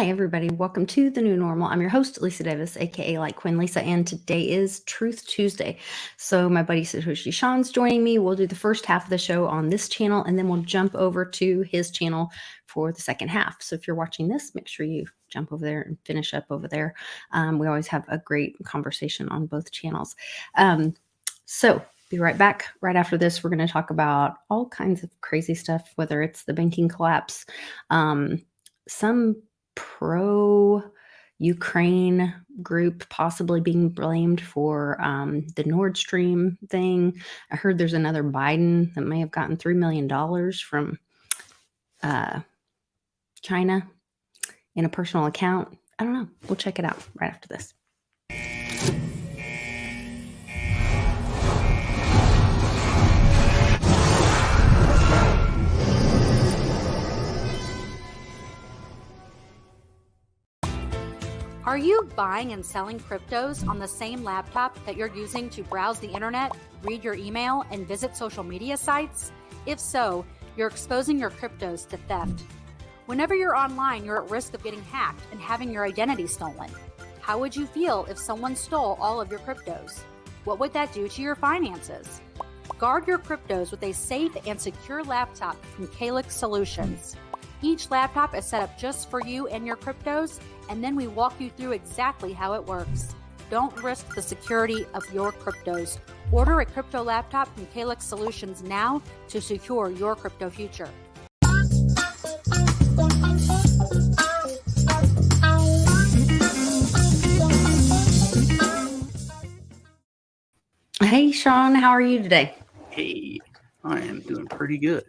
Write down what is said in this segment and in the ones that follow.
Hi, everybody. Welcome to The New Normal. I'm your host, Lisa Davis, aka Litecoin Lisa, and today is Truth Tuesday. So my buddy Satoshi Sean's joining me. We'll do the first half of the show on this channel, and then we'll jump over to his channel for the second half. So if you're watching this, make sure you jump over there and finish up over there. We always have a great conversation on both channels. So be right back. Right after this, we're going to talk about all kinds of crazy stuff, whether it's the banking collapse, some pro-Ukraine group possibly being blamed for the Nord Stream thing. I heard there's another Biden that may have gotten $3 million from China in a personal account. I don't know. We'll check it out right after this. Are you buying and selling cryptos on the same laptop that you're using to browse the internet, read your email, and visit social media sites? If so, you're exposing your cryptos to theft. Whenever you're online, you're at risk of getting hacked and having your identity stolen. How would you feel if someone stole all of your cryptos? What would that do to your finances? Guard your cryptos with a safe and secure laptop from Calyx Solutions. Each laptop is set up just for you and your cryptos, and then we walk you through exactly how it works. Don't risk the security of your cryptos. Order a crypto laptop from Calyx Solutions now to secure your crypto future. Hey, Sean, how are you today? Hey, I am doing pretty good.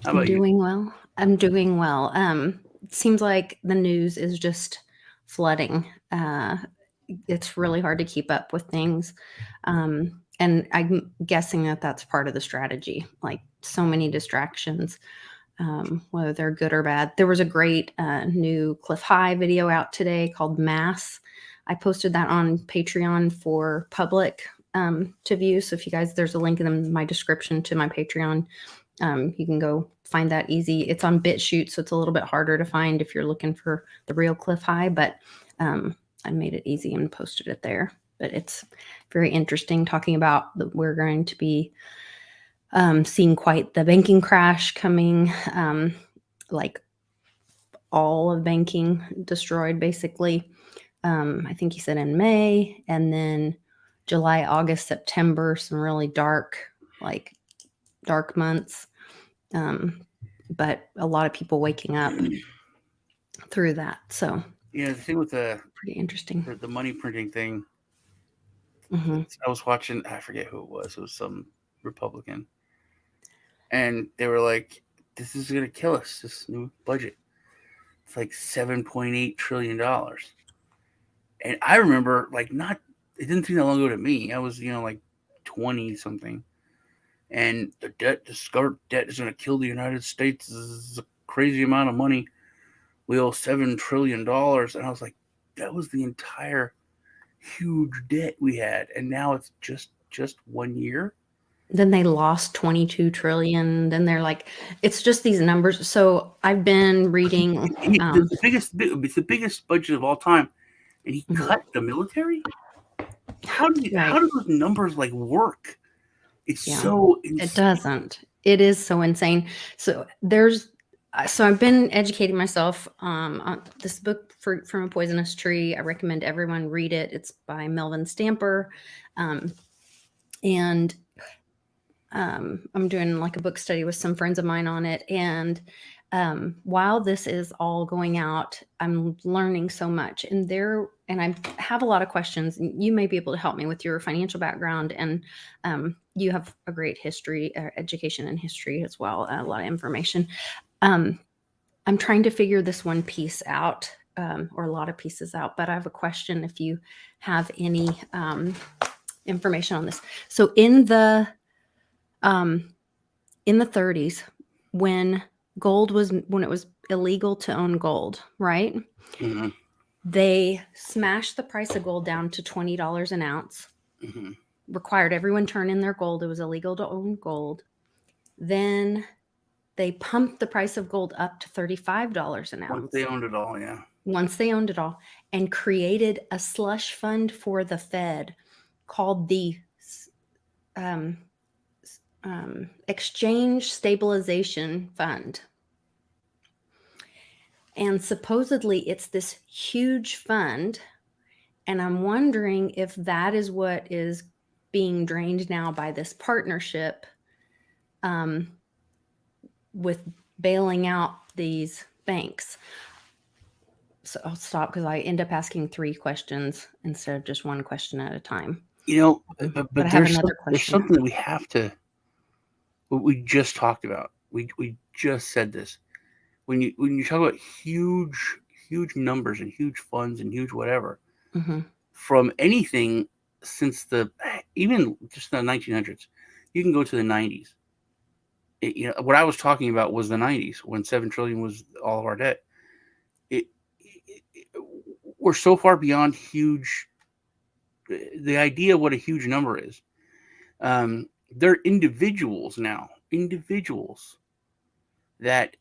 How about you? Well. I'm doing well. It seems like the news is just flooding. It's really hard to keep up with things. And I'm guessing that that's part of the strategy, like so many distractions, whether they're good or bad. There was a great new Cliff High video out today called Mass. I posted that on Patreon for public to view. So if you guys, there's a link in my description to my Patreon. You can go find that easy. It's on BitChute, so it's a little bit harder to find if you're looking for the real Cliff High, but I made it easy and posted it there. But it's very interesting talking about that we're going to be seeing quite the banking crash coming, like all of banking destroyed basically. I think he said in May, and then July, August, September, some really dark months. But a lot of people waking up through that. So yeah, the thing with the pretty interesting, the money printing thing. Mm-hmm. I was watching, I forget who it was some Republican, and they were like, this is going to kill us, this new budget. It's like $7.8 trillion. And I remember it didn't seem that long ago to me. I was, like 20 something. And the discovered debt is going to kill the United States. This is a crazy amount of money. We owe $7 trillion. And I was like, that was the entire huge debt we had. And now it's just 1 year. Then they lost 22 trillion. Then they're like, it's just these numbers. So I've been reading. It's the biggest budget of all time. And he cut the military? How do those numbers work? It's so insane. It doesn't. It is so insane. So I've been educating myself on this book from a Poisonous Tree. I recommend everyone read it. It's by Melvin Stamper. And I'm doing a book study with some friends of mine on it. And while this is all going out, I'm learning so much. And I have a lot of questions. You may be able to help me with your financial background. And you have a great history, education and history as well, a lot of information. I'm trying to figure this one piece out, or a lot of pieces out, but I have a question if you have any information on this. So in the 30s, when it was illegal to own gold, right? Mm-hmm. They smashed the price of gold down to $20 an ounce. Mm-hmm. Required everyone turn in their gold. It was illegal to own gold. Then they pumped the price of gold up to $35 an ounce. They owned it all, yeah. once they owned it all, and created a slush fund for the Fed called the Exchange Stabilization Fund. And supposedly it's this huge fund. And I'm wondering if that is what is being drained now by this partnership with bailing out these banks. So I'll stop because I end up asking 3 questions instead of just 1 question at a time. But I have another question. There's something that we have to. What we just talked about. We just said this. When you talk about huge numbers and huge funds and huge whatever, from anything since even just the 1900s, you can go to the 90s. What I was talking about was the 90s when $7 trillion was all of our debt. We're so far beyond huge. The idea of what a huge number is. They're individuals now. Individuals that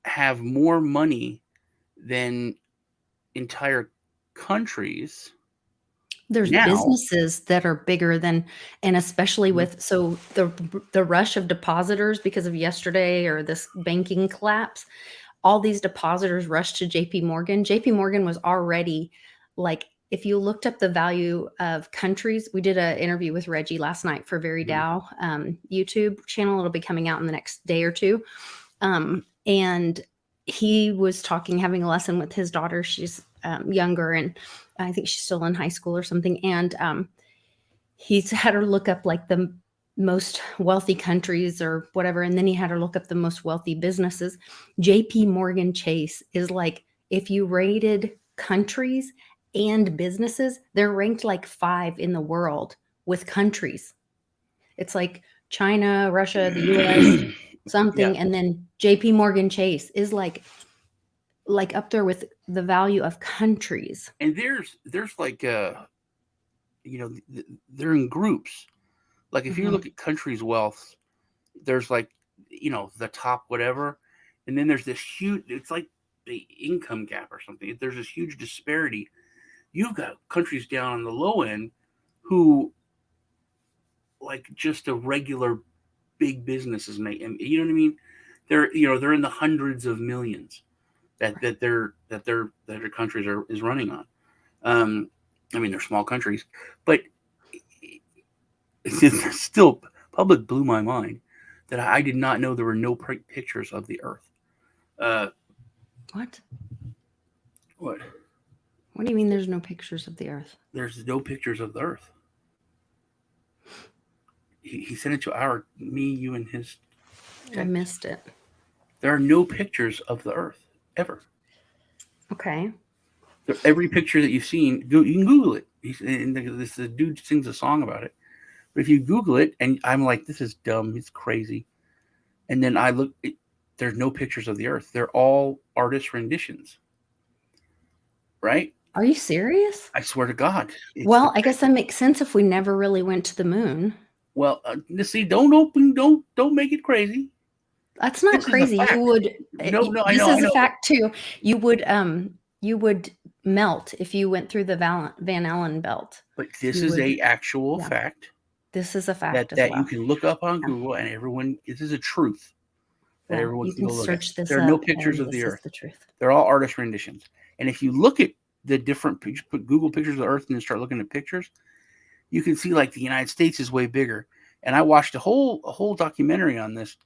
have more money than entire countries. There's now, businesses that are bigger than, and especially with the rush of depositors because of yesterday or this banking collapse, all these depositors rushed to JP Morgan. JP Morgan was already like, if you looked up the value of countries, we did an interview with Reggie last night for Very Dow YouTube channel. It'll be coming out in the next day or two. And he was having a lesson with his daughter. She's younger, and I think she's still in high school or something. And he's had her look up like the most wealthy countries or whatever. And then he had her look up the most wealthy businesses. JP Morgan Chase is like, if you rated countries and businesses, they're ranked like 5 in the world with countries. It's like China, Russia, the US, something. Yeah. And then JP Morgan Chase is like up there with the value of countries. And there's like, they're in groups. Like if you look at countries' wealth, there's like, the top whatever. And then there's this huge, it's like the income gap or something. There's this huge disparity. You've got countries down on the low end who like just a regular big businesses make, you know what I mean? They're in the hundreds of millions that their countries is running on. I mean, they're small countries, but it's still, public blew my mind that I did not know there were no pictures of the Earth. What? What? What do you mean there's no pictures of the Earth? There's no pictures of the Earth. He sent it to me, you, and his. I missed it. There are no pictures of the Earth, ever. Okay. Every picture that you've seen, you can Google it. The dude sings a song about it. But if you Google it, and I'm like, this is dumb, it's crazy. And then I look, there's no pictures of the Earth. They're all artist renditions. Right? Are you serious? I swear to God. Well, I guess that makes sense if we never really went to the moon. Well, see, don't make it crazy. That's not crazy. You would. This is a fact too. You would melt if you went through the Van Allen belt. But this is a actual fact. This is a fact that you can look up on Google, and everyone. This is a truth. That everyone you can search this. There are no pictures of the Earth. The truth. They're all artist renditions. And if you look at the different, put Google pictures of the Earth and then start looking at pictures, you can see like the United States is way bigger. And I watched a whole documentary on this.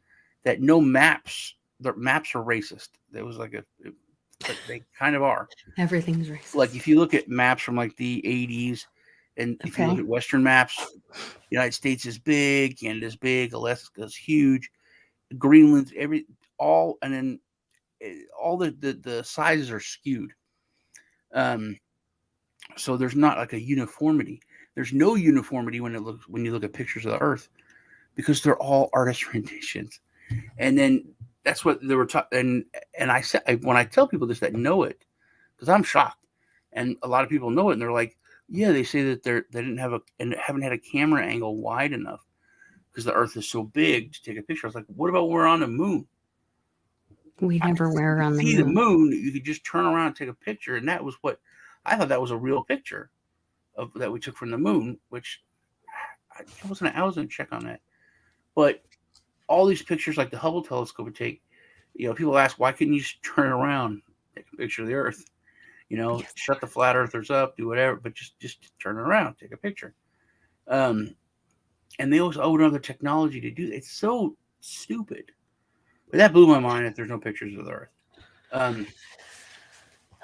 That the maps are racist. It was like but they kind of are. Everything's racist. Like if you look at maps from like the 80s, and if you look at Western maps, the United States is big, Canada's big, Alaska's huge, Greenland's all the sizes are skewed. So there's not like a uniformity. There's no uniformity when you look at pictures of the Earth, because they're all artist renditions. And then that's what they were talking. And I said, when I tell people this that know it, because I'm shocked, and a lot of people know it, and they're like, yeah, they say that they haven't had a camera angle wide enough because the Earth is so big to take a picture. I was like, what about when we're on the moon? We never were on the see the moon. moon. You could just turn around and take a picture, and that was what I thought that was a real picture of that we took from the moon. Which I wasn't check on that, but all these pictures like the Hubble telescope would take. People ask why couldn't you just turn it around, take a picture of the Earth? Because Shut the flat earthers up, do whatever, but just turn it around, take a picture. And they always owe another technology to do that. It's so stupid. But that blew my mind that there's no pictures of the Earth.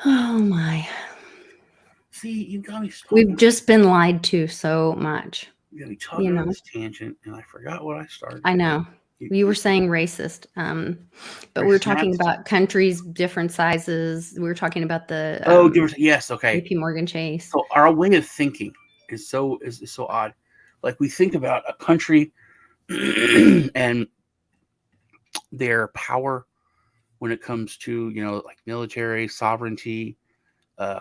oh my. See, you got me talking. We've just been lied to so much. You got me talking You on know. this tangent, and I forgot what I started. I know. You were saying racist, but we were talking about countries, different sizes. We were talking about the yes, okay. JP Morgan Chase. So our way of thinking is so odd. Like we think about a country and their power when it comes to like military sovereignty,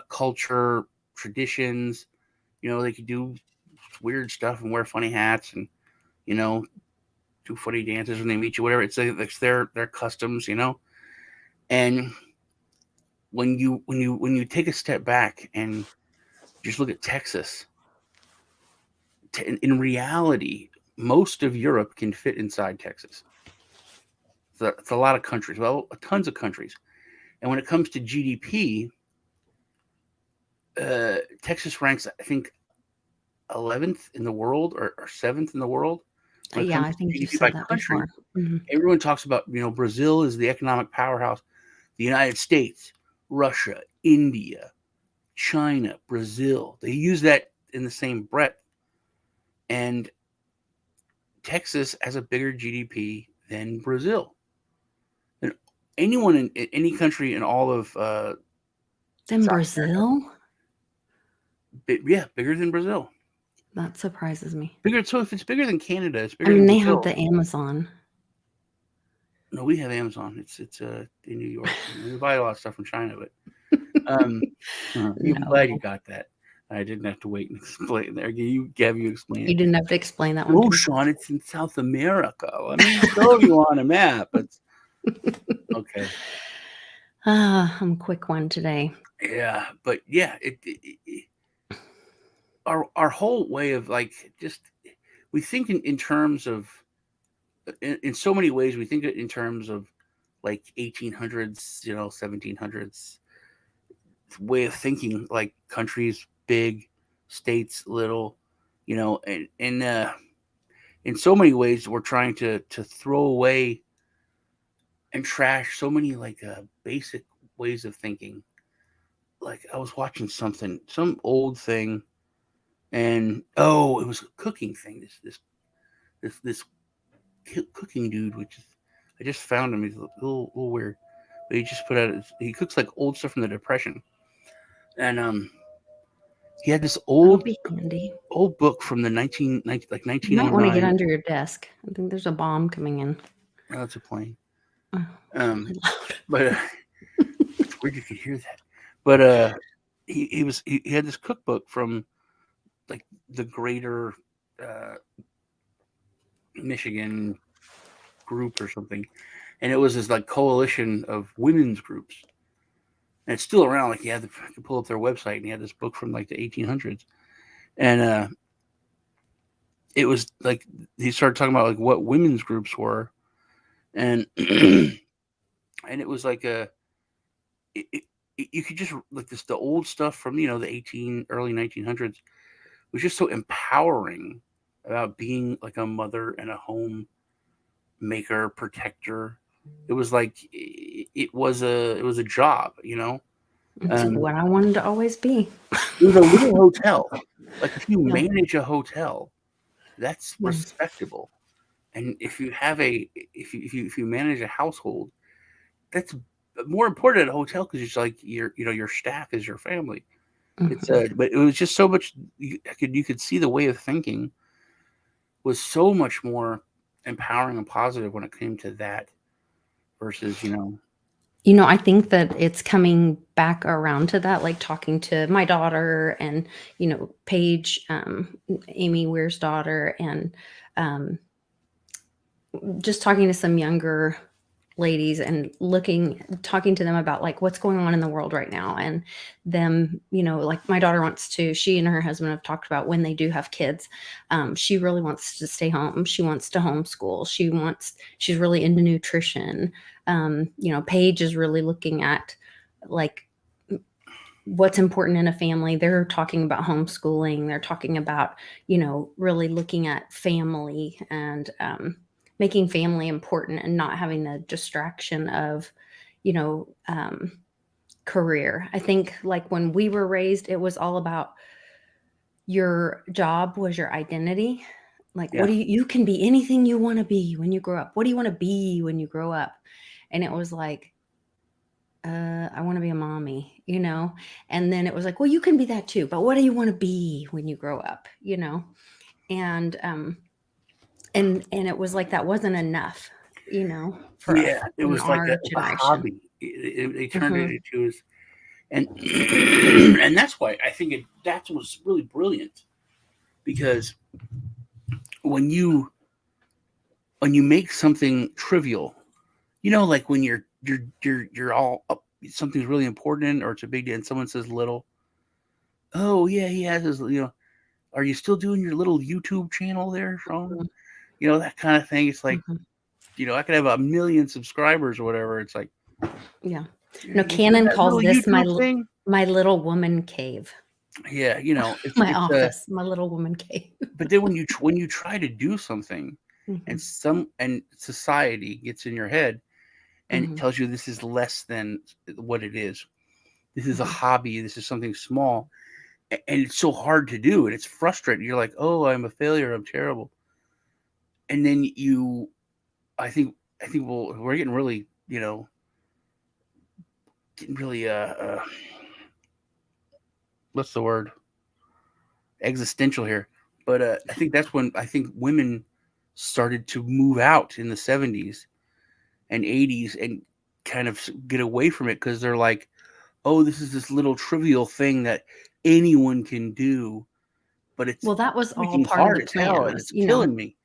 culture, traditions. They could do weird stuff and wear funny hats and do funny dances when they meet you, whatever. It's their customs, And when you take a step back and just look at Texas, in reality, most of Europe can fit inside Texas. It's a lot of countries, tons of countries. And when it comes to GDP, Texas ranks, I think, 11th in the world or 7th in the world. Yeah, I think you said that before. Mm-hmm. Everyone talks about, Brazil is the economic powerhouse. The United States, Russia, India, China, Brazil. They use that in the same breath. And Texas has a bigger GDP than Brazil. And anyone in any country in all of than Brazil? Yeah, bigger than Brazil. That surprises me. Bigger. So if it's bigger than Canada, it's bigger. I mean, than they Brazil. have the Amazon. No, we have Amazon. It's in New York. We buy a lot of stuff from China, but I'm glad you got that. I didn't have to wait and explain there. You explain it. You didn't have to explain that one. Oh, Sean, it's in South America. Let me show you on a map. It's okay. I'm a quick one today. Yeah, but yeah, our whole way of we think in terms of in so many ways. We think in terms of like 1800s, 1700s way of thinking, like countries big, states little, and in so many ways we're trying to throw away and trash so many basic ways of thinking. Like I was watching some old thing, and it was a cooking thing. This cooking dude, which is I just found him. He's a little weird, but he just put out. He cooks like old stuff from the Depression, and he had this old book from the 1909. You might want to get under your desk. I think there's a bomb coming in. Oh, it's a plane. Oh, really loud. But it's weird you could hear that. But he had this cookbook from like the greater Michigan group or something, and it was this like coalition of women's groups, and it's still around. Like you could pull up their website, and he had this book from like the 1800s, and it was like he started talking about like what women's groups were, and and it was like you could just like the old stuff from the early 1900s was just so empowering about being like a mother and a home maker, protector. It was like it was a job, It's what I wanted to always be. It was a little hotel. Like if you manage a hotel, that's respectable. And if you have if you manage a household, that's more important at a hotel because it's like your staff is your family. Mm-hmm. It's but it was just so much. You could see the way of thinking was so much more empowering and positive when it came to that versus I think that it's coming back around to that, like talking to my daughter and Paige, Amy Weir's daughter, and just talking to some younger ladies and talking to them about like what's going on in the world right now, and them, like my daughter she and her husband have talked about when they do have kids, she really wants to stay home. She wants to homeschool. She's really into nutrition. Paige is really looking at like what's important in a family. They're talking about homeschooling. They're talking about, really looking at family and making family important and not having the distraction of, career. I think like when we were raised, it was all about your job was your identity. Like, Yeah. you can be anything you want to be when you grow up. What do you want to be when you grow up? And it was like, I want to be a mommy, and then it was like, well, you can be that too, but what do you want to be when you grow up, and it was like, that wasn't enough, for Yeah, it in was like our a generation. hobby. They turned it into and and that's why I think that was really brilliant, because when you make something trivial, like when you're all up, something's really important or it's a big deal, and someone says little, oh yeah, he has his, are you still doing your little YouTube channel there, Sean? That kind of thing. It's like, I could have 1 million subscribers or whatever. It's like, Yeah. you No, do Cannon that calls little this YouTube thing. my little woman cave. Yeah, it's My office, my little woman cave. but then when you try to do something, and society gets in your head and it tells you this is less than what it is. This is a hobby. This is something small, and it's so hard to do, and it's frustrating. You're like, oh, I'm a failure. I'm terrible. And then I think we're getting really, what's the word? Existential here. But I think that's when I think women started to move out in the 70s and 80s and kind of get away from it, because they're like, oh, this is this little trivial thing that anyone can do, but it's Well, that was all freaking part of hard the as plan, hell, and was, it's killing me.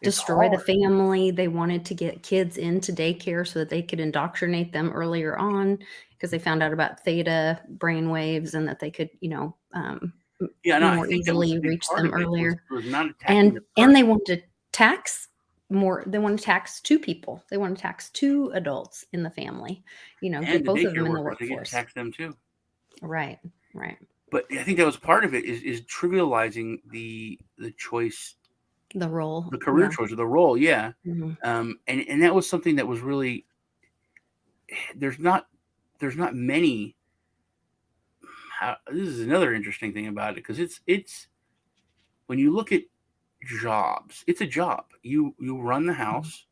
It's destroy the hard. family. They wanted to get kids into daycare so that they could indoctrinate them earlier on, because they found out about theta brainwaves and that they could, Yeah, no, I more think that was a easily big reach part them of it, earlier. was not attacking And the person. they wanted to tax more. They want to tax two people. They want to tax two adults in the family. And Get the both of them daycare in the workers, they get to workforce. tax them too. Right. But I think that was part of it, is trivializing the choice, The role. the career choice, or the role. Yeah. Mhm. And that was something that was really, there's not many. This is another interesting thing about it, because it's when you look at jobs, it's a job. You run the house,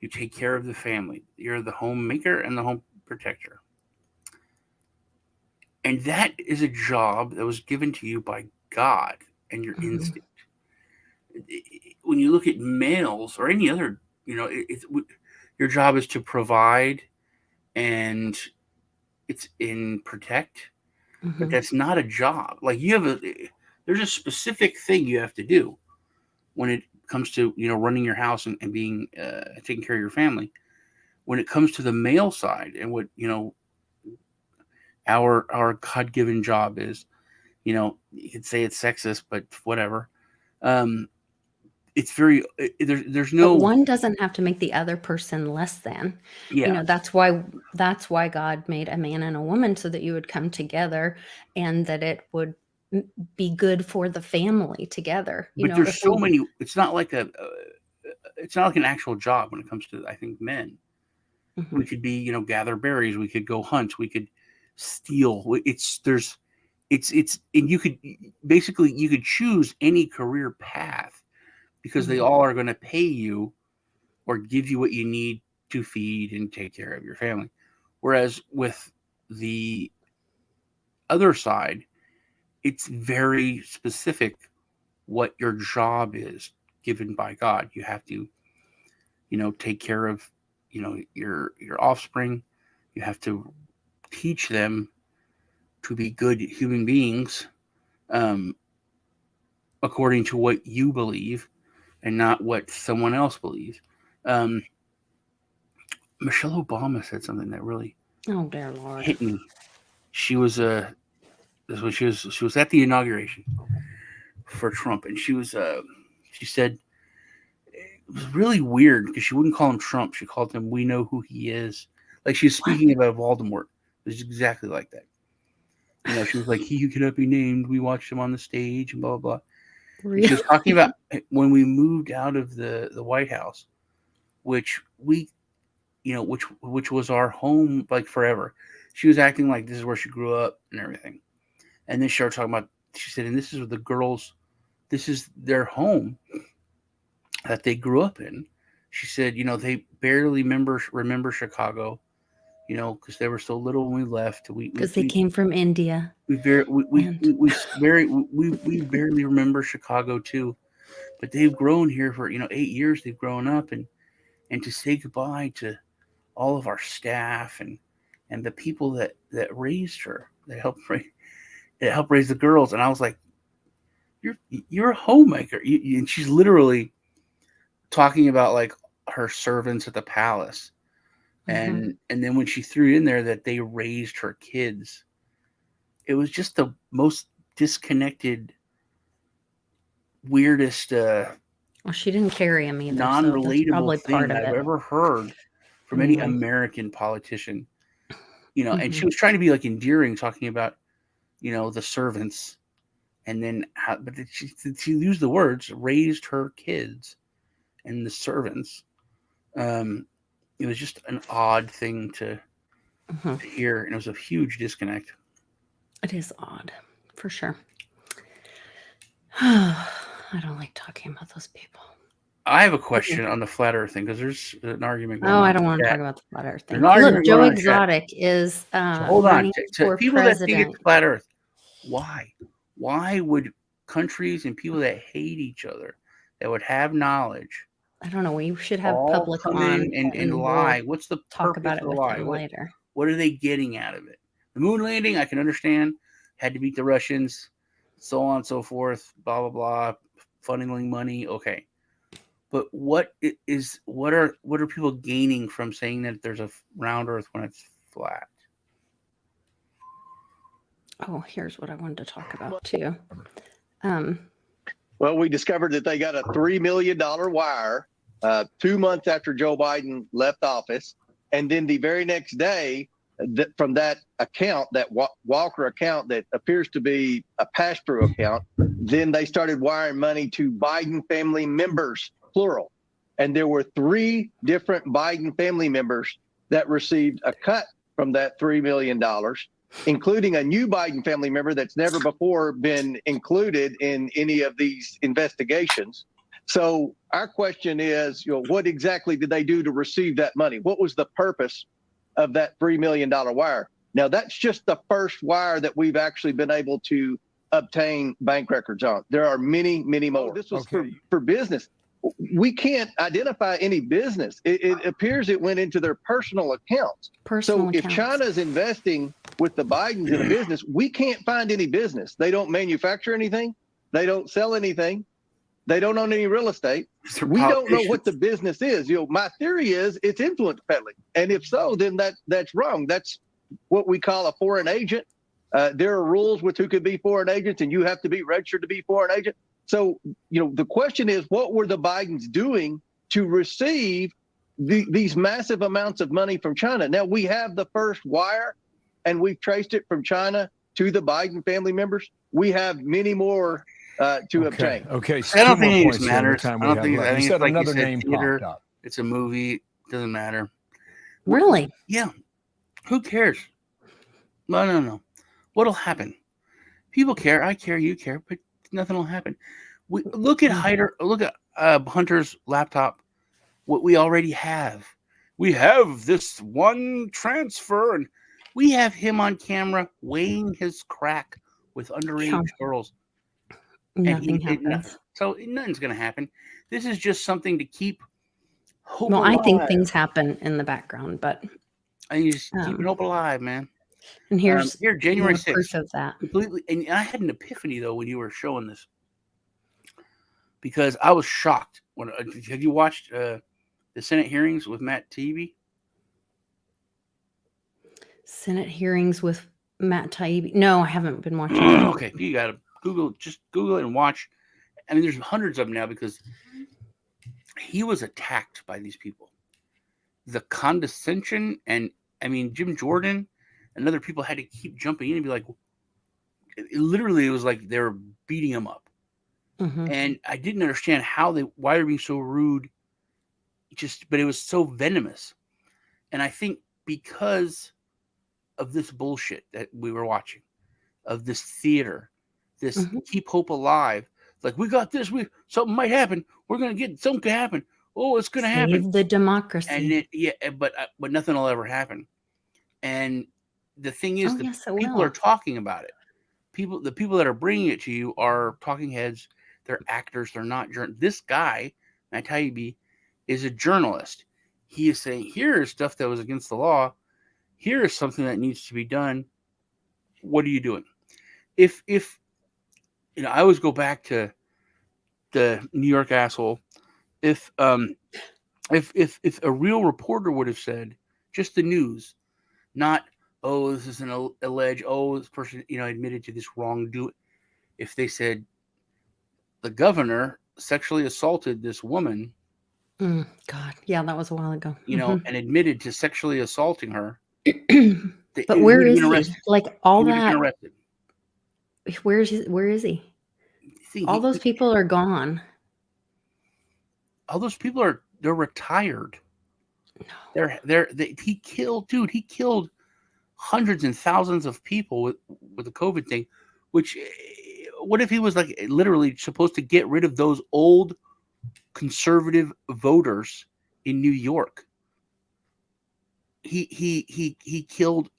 you take care of the family. You're the homemaker and the home protector. And that is a job that was given to you by God and your instinct. When you look at males or any other, your job is to provide, and it's in protect, but that's not a job. Like, there's a specific thing you have to do when it comes to, running your house and being, taking care of your family. When it comes to the male side, and what, our God-given job is, you could say it's sexist, but whatever. It's very, there's But no, one doesn't have to make the other person less than. yeah. That's why God made a man and a woman, so that you would come together and that it would be good for the family together. But there's so many. It's not like it's not like an actual job when it comes to, I think, men. We could be, gather berries. We could go hunt. We could steal. And you could choose any career path, because they all are going to pay you or give you what you need to feed and take care of your family. Whereas with the other side, it's very specific what your job is given by God. You have to, take care of, your offspring. You have to teach them to be good human beings, according to what you believe and not what someone else believes. Michelle Obama said something that really Oh dear Lord. hit me. She was she was at the inauguration for Trump, and she said it was really weird because she wouldn't call him Trump. She called him "We know who he is." Like she was speaking about Voldemort. It was exactly like that. She was like, "He who cannot be named. We watched him on the stage and blah blah blah." And she was talking about when we moved out of the White House, which we, which was our home like forever. She was acting like this is where she grew up and everything. And then she started talking about. She said, "And this is the girls. This is their home that they grew up in." She said, they barely remember Chicago, because they were so little when we left. Because they came from India. We barely remember Chicago too, but they've grown here for 8 years. They've grown up, and to say goodbye to all of our staff and the people that raised her, that helped raise the girls. And I was like, you're a homemaker. And she's literally talking about like her servants at the palace, and then when she threw in there that they raised her kids, it was just the most disconnected, weirdest, well, she didn't carry him either, non-relatable so thing I've ever heard from any American politician. And she was trying to be like endearing, talking about the servants, and then but she used the words raised her kids and the servants. It was just an odd thing to hear, and it was a huge disconnect. It is odd, for sure. I don't like talking about those people. I have a question on the flat Earth thing, because there's an argument going on. Oh, I don't want to talk about the flat Earth thing. Look, Joe Exotic is so hold on. To people president. that think it's flat Earth, why? Why would countries and people that hate each other, that would have knowledge, I don't know. We should have all public come on in and lie? What's the talk purpose about it of the with lie? them later. What are they getting out of it? The moon landing, I can understand. Had to beat the Russians, so on and so forth. Blah blah blah. Funneling money, okay. But what are people gaining from saying that there's a round Earth when it's flat? Oh, here's what I wanted to talk about too. Well, we discovered that they got a $3 million wire 2 months after Joe Biden left office. And then the very next day, from that account, that Walker account that appears to be a pass-through account, then they started wiring money to Biden family members, plural. And there were 3 different Biden family members that received a cut from that $3 million, including a new Biden family member that's never before been included in any of these investigations. So our question is, what exactly did they do to receive that money? What was the purpose of that $3 million wire? Now, that's just the first wire that we've actually been able to obtain bank records on. There are many, many more. This was for business. We can't identify any business. It appears it went into their personal accounts. If China's investing with the Bidens in a business, we can't find any business. They don't manufacture anything. They don't sell anything. They don't own any real estate. We don't know what the business is. My theory is it's influence peddling. And if so, then that's wrong. That's what we call a foreign agent. There are rules with who could be foreign agents, and you have to be registered to be foreign agent. So, the question is, what were the Bidens doing to receive these massive amounts of money from China? Now, we have the first wire, and we've traced it from China to the Biden family members. We have many more to obtain. Okay. I don't think it matters. I don't think you said like another you said, name theater. popped up. It's a movie. It doesn't matter. Really? Yeah. Who cares? No. What'll happen? People care. I care. You care. But nothing will happen. Look at Hunter's laptop. What we already have. We have this one transfer, and we have him on camera weighing his crack with underage girls. Nothing happens. So nothing's going to happen. This is just something to keep hope Well, alive. I think things happen in the background, but And you just keeping hope alive, man. And here's January 6th. proof of that. Completely. And I had an epiphany, though, when you were showing this. Because I was shocked. Have you watched the Senate hearings with Matt Taibbi? Senate hearings with Matt Taibbi. No, I haven't been watching. Okay, you gotta just Google it and watch. I mean, there's hundreds of them now because he was attacked by these people. The condescension, and I mean, Jim Jordan and other people had to keep jumping in and be like, it was like they were beating him up. And I didn't understand why they're being so rude. But it was so venomous. And I think because of this bullshit that we were watching, of this theater, this keep hope alive. Like, we got this, something might happen. We're gonna get something to happen. Oh, it's gonna happen. Save the democracy. And but nothing will ever happen. And the thing is, people are talking about it. The people that are bringing it to you are talking heads. They're actors. They're not journalists. This guy, Matt Taibbi, is a journalist. He is saying, here is stuff that was against the law. Here is something that needs to be done. What are you doing? If I always go back to the New York asshole. If a real reporter would have said, just the news, not, oh, this is an alleged, oh, this person, admitted to this wrongdoing. If they said the governor sexually assaulted this woman, God, yeah, that was a while ago. And admitted to sexually assaulting her. But where is he? Like all that. Where is he? All those people are gone. All those people they're retired. No. He killed hundreds and thousands of people with the COVID thing. Which, what if he was like literally supposed to get rid of those old conservative voters in New York? He killed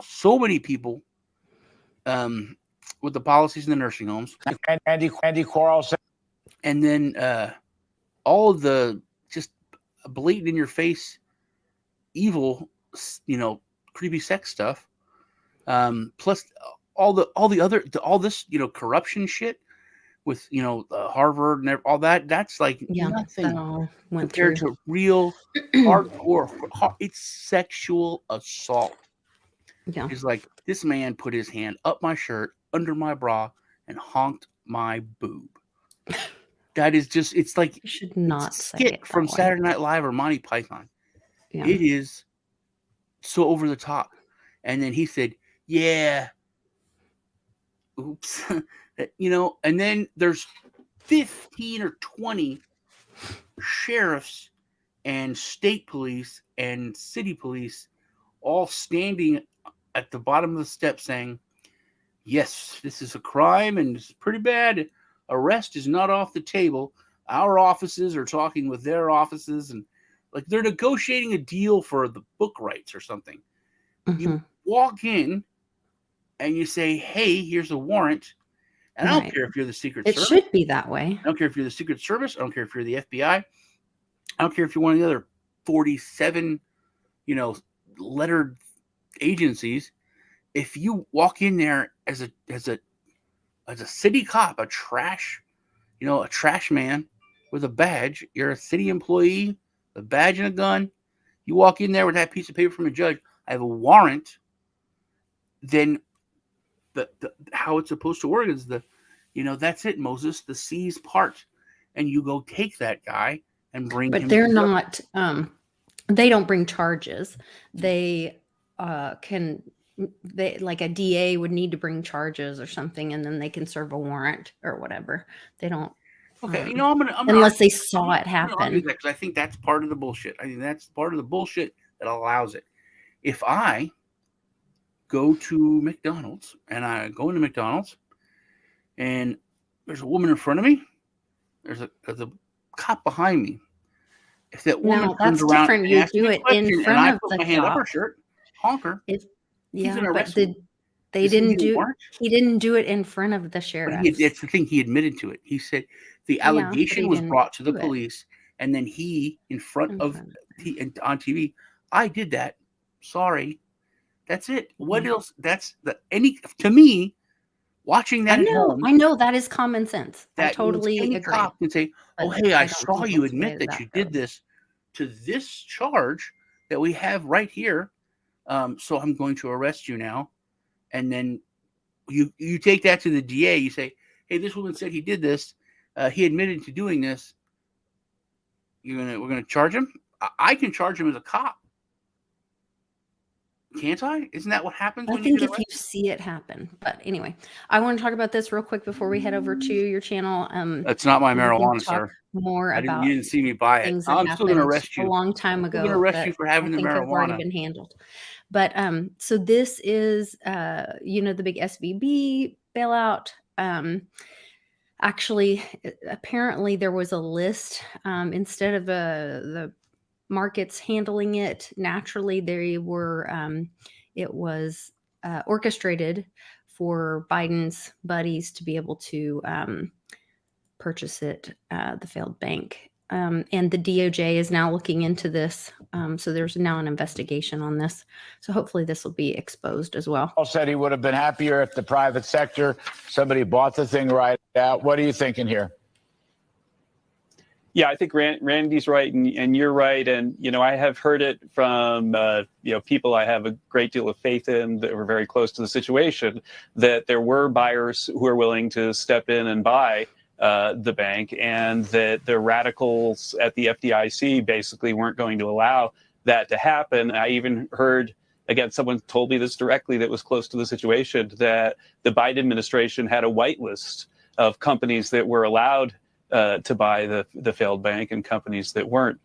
so many people with the policies in the nursing homes. Andy Quarles. And then all of the just blatant in your face evil, creepy sex stuff. Plus all this, corruption shit with, Harvard and all that. That's like nothing that all went compared to real hardcore. It's sexual assault. Yeah. It's like, this man put his hand up my shirt, under my bra, and honked my boob. That is just, it's like, you should not say it skit from Saturday Night Live or Monty Python. Yeah. It is so over the top. And then he said, yeah, oops. And then there's 15 or 20 sheriffs and state police and city police all standing at the bottom of the steps saying, yes, this is a crime and it's pretty bad. Arrest is not off the table. Our offices are talking with their offices, and like they're negotiating a deal for the book rights or something. You walk in and you say, hey, here's a warrant. And I don't care if you're the Secret Service. It should be that way. I don't care if you're the Secret Service. I don't care if you're the FBI. I don't care if you're one of the other 47, lettered agencies. If you walk in there as a city cop, a trash man with a badge, you're a city employee, a badge and a gun. You walk in there with that piece of paper from a judge, I have a warrant. Then how it's supposed to work is that's it, Moses, the C's part. And you go take that guy and bring him. But they're not, they don't bring charges. They like a DA would need to bring charges or something, and then they can serve a warrant or whatever. They don't. Okay, unless they saw it happen. Because I think that's part of the bullshit. I think that's part of the bullshit that allows it. If I go to McDonald's and there's a woman in front of me, there's a cop behind me. If that woman turns around, different. You do it in front of the cop. I put my hand up her shirt, honker. Yeah, but they didn't do. He didn't do it in front of the sheriff. That's the thing. He admitted to it. He said the allegation was brought to the police, and then he, in front of on TV, I did that. Sorry, that's it. What else? That's to me. Watching that I know that is common sense. I totally agree. Cop can say, "Oh, hey, I saw you admit that you did this to this charge that we have right here. So I'm going to arrest you now. And then you take that to the DA. You say, hey, this woman said he did this. He admitted to doing this. We're gonna charge him. I can charge him as a cop, can't I? Isn't that what happens? I when think you if you see it happen. But anyway, I want to talk about this real quick before we head over to your channel. That's not my we can marijuana, talk sir. more about You didn't see me buy it. things that I'm still going to happened arrest a you. long time I'm going to ago arrest that you for I having the think have already marijuana. been handled. But so this is, the big SVB bailout. Actually, apparently there was a list instead of the markets handling it naturally. They were it was orchestrated for Biden's buddies to be able to purchase it, the failed bank. And the DOJ is now looking into this. So there's now an investigation on this. So hopefully this will be exposed as well. Paul said he would have been happier if the private sector, somebody bought the thing right out. What are you thinking here? Yeah, I think Randy's right, and you're right. And, I have heard it from, people I have a great deal of faith in that were very close to the situation, that there were buyers who are willing to step in and buy the bank, and that the radicals at the FDIC basically weren't going to allow that to happen. I even heard, again, someone told me this directly that was close to the situation, that the Biden administration had a whitelist of companies that were allowed to buy the failed bank and companies that weren't.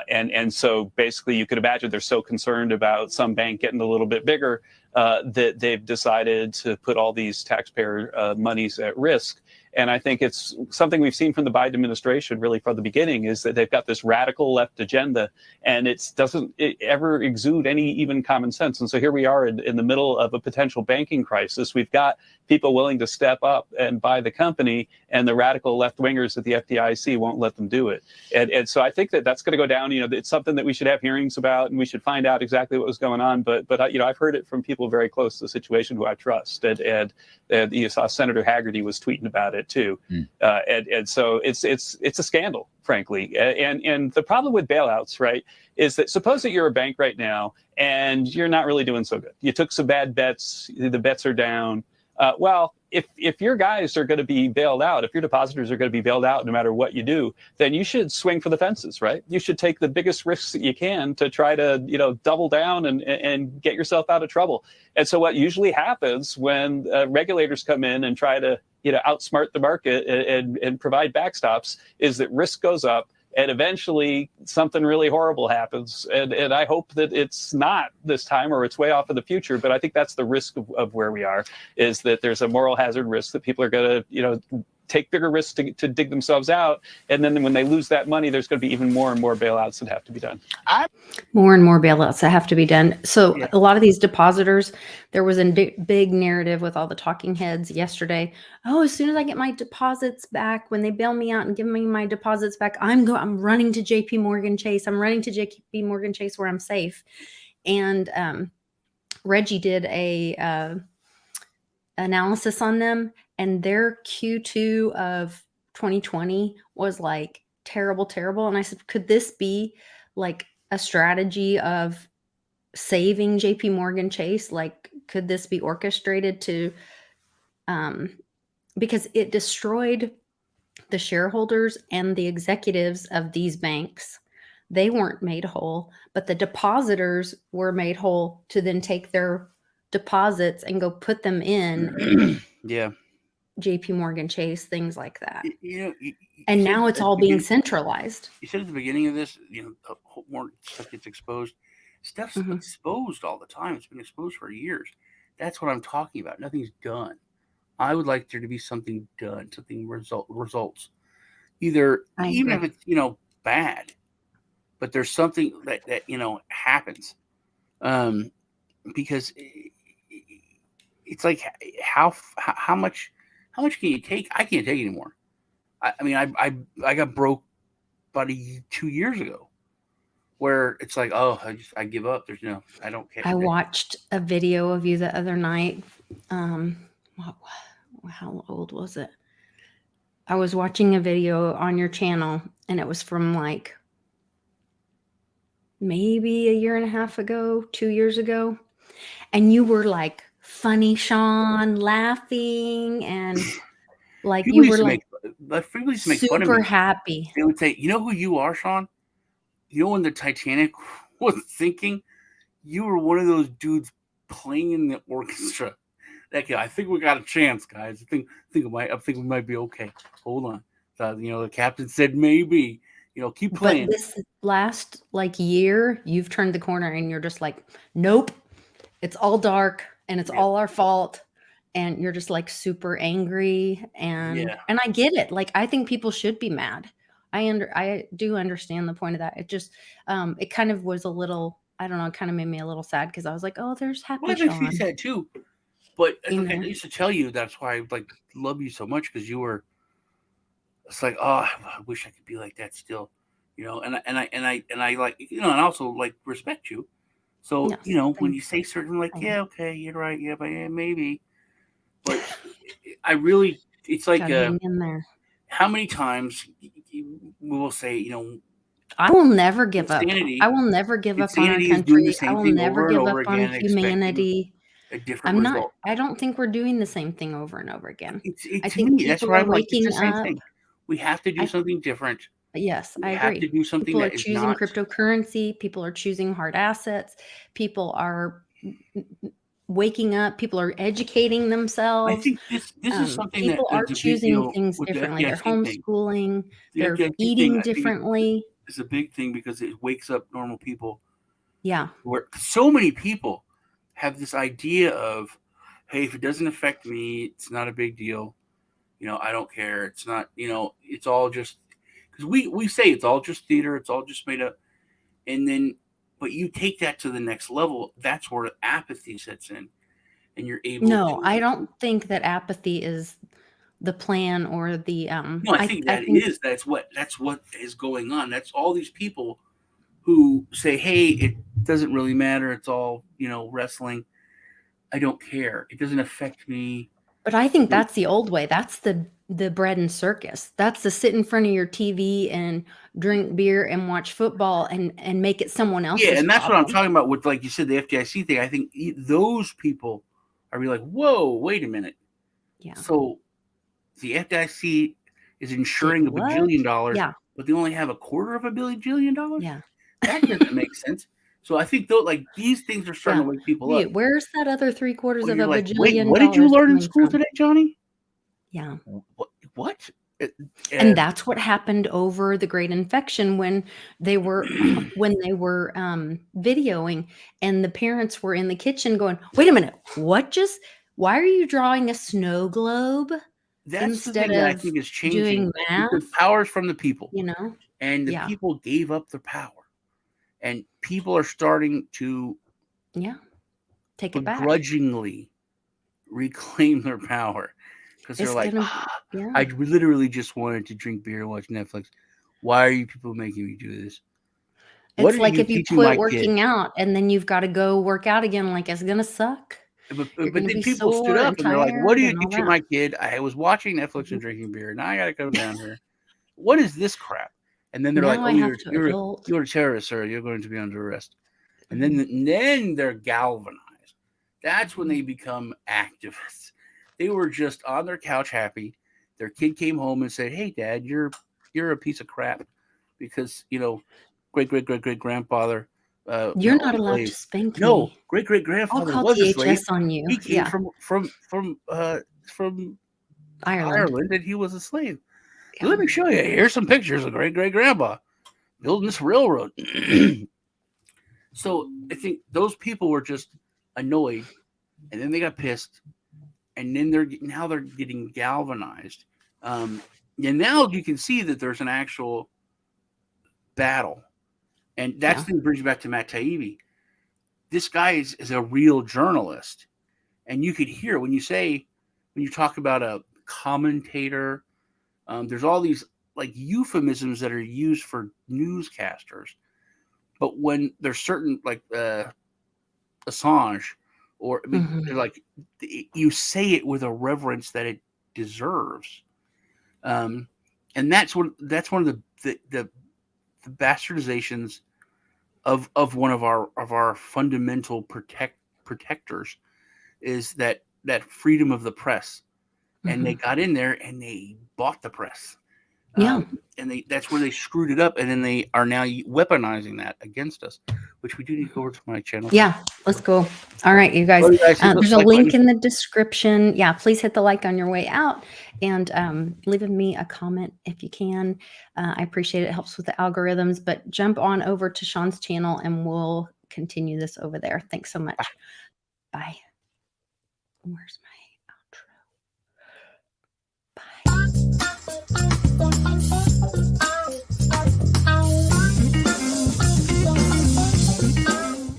And so basically you could imagine they're so concerned about some bank getting a little bit bigger that they've decided to put all these taxpayer monies at risk. And I think it's something we've seen from the Biden administration really from the beginning, is that they've got this radical left agenda, and it doesn't ever exude any even common sense. And so here we are in the middle of a potential banking crisis. We've got people willing to step up and buy the company, and the radical left wingers at the FDIC won't let them do it. And so I think that's going to go down. It's something that we should have hearings about, and we should find out exactly what was going on. But I've heard it from people very close to the situation who I trust. And you saw Senator Haggerty was tweeting about it too. And so it's a scandal, frankly. And the problem with bailouts, right, is that suppose that you're a bank right now and you're not really doing so good. You took some bad bets. The bets are down. Well, if your guys are going to be bailed out, if your depositors are going to be bailed out no matter what you do, then you should swing for the fences, right? You should take the biggest risks that you can to try to, double down and get yourself out of trouble. And so what usually happens when regulators come in and try to, outsmart the market and provide backstops is that risk goes up. And eventually something really horrible happens. And I hope that it's not this time, or it's way off in the future. But I think that's the risk of where we are, is that there's a moral hazard risk that people are going to, take bigger risks to dig themselves out. And then when they lose that money, there's going to be even more and more bailouts that have to be done. More and more bailouts that have to be done. So a lot of these depositors, there was a big narrative with all the talking heads yesterday. Oh, as soon as I get my deposits back, when they bail me out and give me my deposits back, I'm running to JP Morgan Chase. I'm running to JP Morgan Chase where I'm safe. And Reggie did a analysis on them, and their Q2 of 2020 was like terrible. And I said, could this be like a strategy of saving JP Morgan Chase? Like, could this be orchestrated to, because it destroyed the shareholders and the executives of these banks. They weren't made whole, but the depositors were made whole to then take their deposits and go put them in JP Morgan Chase, things like that. And now it's all being centralized. You said at the beginning of this, more stuff gets exposed. Stuff's exposed all the time. It's been exposed for years. That's what I'm talking about. Nothing's done. I would like there to be something done, something results. Even if it's bad, but there's something that happens. Because it's like how much can you take? I can't take anymore. I got broke about 2 years ago, where it's like, oh, I give up. There's I don't care. I watched a video of you the other night. How old was it? I was watching a video on your channel, and it was from like maybe a year and a half ago, 2 years ago, and you were like funny Sean, laughing, and like People you were used to like people used to make fun of super me. happy. They would say, "You know who you are, Sean? You know when the Titanic was sinking, you were one of those dudes playing in the orchestra." That guy, I think we got a chance, guys. I think we might be okay. Hold on. The captain said maybe. Keep But playing. this last like year, you've turned the corner and you're just like, nope, it's all dark and it's Yeah. all our fault. And you're just like super angry. And I get it. Like, I think people should be mad. I do understand the point of that. It just it kind of was a little, I don't know, it kind of made me a little sad because I was like, oh, there's happy Well, that makes me Sean. sad too. But I You know? used to tell you that's why I love you so much, because you were. It's like, oh, I wish I could be like that still, And I like, and also respect you. So Yes, when thank you say certain you. yeah, okay, you're right, yeah, but yeah, maybe. But I really, it's like, Gotta hang in there. how many times we will say, I will never give up. insanity. I will never give up on our Insanity is doing the country. I same will thing never over and give over up on again and expecting humanity. a different result. I don't think we're doing the same thing over and over again. I To think me, that's people where are I'm like, it's waking the same up. thing. We have to do something different. Yes, We I have to agree. do something People are that is choosing not. cryptocurrency. People are choosing hard assets. People are waking up. People are educating I themselves. think this is something that People are is a big choosing deal things with the differently. They're FDIC thing. homeschooling. The They're FDIC thing, eating I think, differently. is a big thing because it wakes up normal people. Yeah. Where so many people have this idea of, hey, if it doesn't affect me, it's not a big deal. I don't care. It's not. It's all just because we say it's all just theater. It's all just made up, and then. But you take that to the next level. That's where apathy sets in, and you're able to. No, I don't think that apathy is the plan or the No, I think that is. That's what is going on. That's all these people who say, "Hey, it doesn't really matter. It's all wrestling. I don't care. It doesn't affect me." But I think that's the old way. That's the bread and circus. That's to sit in front of your TV and drink beer and watch football and make it someone else's Yeah, and that's what I'm problem. talking about with, like you said, the FDIC thing. I think those people are like, "Whoa, wait a minute." Yeah. So the FDIC is Say insuring what? $1 billion, Yeah. but they only have $250 million. Yeah. That doesn't make sense. So I think though, these things are starting Yeah. to wake people up. Wait, where's that other 3/4 Where of you're a like, wait, bajillion what did you dollars learn in coming school from? today, Johnny? Yeah. What? And that's what happened over the Great Infection when they were videoing, and the parents were in the kitchen going, "Wait a minute, why are you drawing a snow globe That's the instead thing that I of think is doing changing, because math?" power's from the people, You know? and the Yeah. people gave up their power, and people are starting to Yeah. Take it back. begrudgingly reclaim their power, because they're It's like, gonna yeah. I literally just wanted to drink beer and watch Netflix. Why are you people making me do this? What It's are like you if you teaching quit my kid? working out and then you've gotta go work out again, like, it's gonna suck. But You're then gonna be people stood sore up and and they're like, "What tired are you and all teaching that. my kid? I was watching Netflix and Mhm. drinking beer. Now I got to come down here. What is this crap?" And then they're like, Now "Oh, I have to adult. you're a terrorist, sir. You're going to be under arrest." And Mhm. then they're galvanized. That's when they become activists. They were just on their couch happy. Their kid came home and said, "Hey, Dad, you're a piece of crap because great grandfather You're not owned allowed to slaves." spank No, me. great I'll grandfather call was a slave. DHS on you. He came Yeah. from Ireland. Ireland, and he was a slave. Yeah. Let me show you. Here's some pictures of great grandpa building this railroad. So I think those people were just annoyed, and then they got pissed, and then they're getting galvanized. And now you can see that there's an actual battle, and that's Yeah. the thing that brings you back to Matt Taibbi. This guy is a real journalist, and you could hear when you talk about a commentator. There's all these euphemisms that are used for newscasters, but when there's certain Assange, or I mean, Mhm. they're like, you say it with a reverence that it deserves, and that's one of the bastardizations of one of our fundamental protectors is that freedom of the press. And they got in there and they bought the press. Yeah. And that's where they screwed it up, and then they are now weaponizing that against us, which we do need to go over to my channel. Yeah, let's go. All right, you guys. Well, you guys, hit the There's a like link button. in the description. Yeah, please hit the like on your way out, and leave me a comment if you can. I appreciate it. It helps with the algorithms. But jump on over to Sean's channel, and we'll continue this over there. Thanks so much. Bye. Where's my outro? Bye.